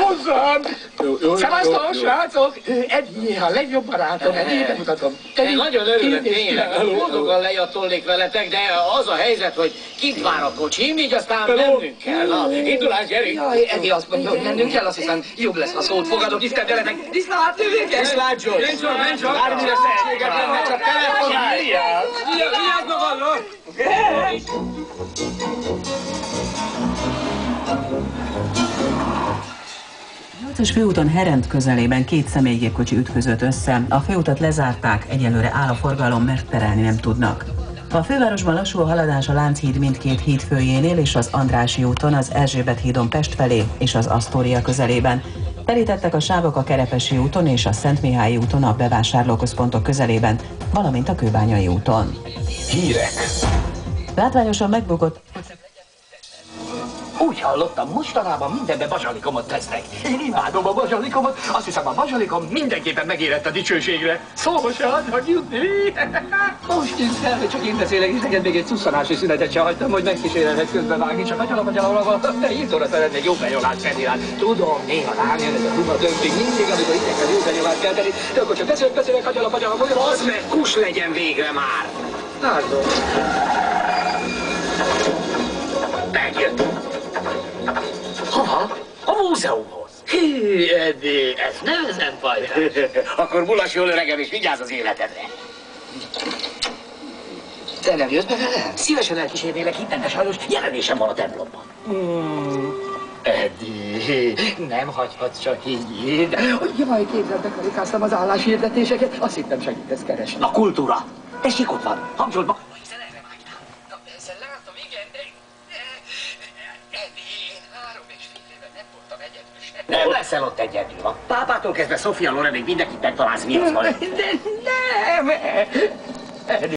hozzám! Szevasztok, srácok! Edi, a legjobb barátom, Edi, bemutatom. Nagyon örülök tényleg, boldogan lejatolnék veletek, de az a helyzet, hogy kint vár a kocsim, így aztán mennünk kell. Na, indulás, gyerünk! Jaj, Edi azt mondja, hogy mennünk kell, azt hiszem jobb lesz, ha szót fogadok, tisztelteletek. Viszlát, jövőkkel! Viszlát, George! Menj csak! Bármire szükséged lenne, csak telefonálj! Vigyázz magadra! A 8-as főúton Herent közelében két személygépkocsi ütközött össze. A főutat lezárták, egyelőre áll a forgalom, mert terelni nem tudnak. A fővárosban lassú a haladás a Lánchíd mindkét hídfőjénél és az Andrássy úton, az Erzsébet hídon Pest felé és az Asztória közelében. Telítettek a sávok a Kerepesi úton és a Szentmihályi úton a bevásárlóközpontok közelében, valamint a Kőbányai úton. Hírek. Látványosan megbukott. Úgy hallottam, mostanában mindenbe bazsalikomot tesznek. Én imádom a bazsalikomot, azt hiszem a bazsalikom mindenképpen megérett a dicsőségre. Szóval se hagynak jutni. Most tűnt fel, hogy csak én beszélek, és neked még egy szusszanási szünetet se hagytam, hogy megkísérelek közbevágni, csak agyalap, de írtóra szeretnék jó benyolást tenni rá. Tudom, néha rám jön ez a duma dömping, mindig, amikor idegen jó benyolást kell tenni, de akkor csak beszélek, agyalap, Az meg kus legyen végre már! Látom. Megjött. Hova? A múzeumhoz. Hű, Edi, ez nehezen fajtás. Akkor mulas jól öregem, és vigyázz az életedre. Te nem jössz be velem? Szívesen elkísérnélek innen, de sajnos jelenésem van a templomban. Edi, nem hagyhatsz csak így. Jaj, képzeld, bekarikáztam az álláshirdetéseket, azt hittem segítesz keresni. A kultúra. Tessék, ott van. Hangzsold ma. Hiszen erre vágytál. Na persze, látom, igen, de... Edi, én 3,5 éve nem voltam egyedül sem. Nem leszel ott egyedül. A pápától kezdve Sofia Lorenig mindenkit megtalálsz, mi az van. De nem! Edi.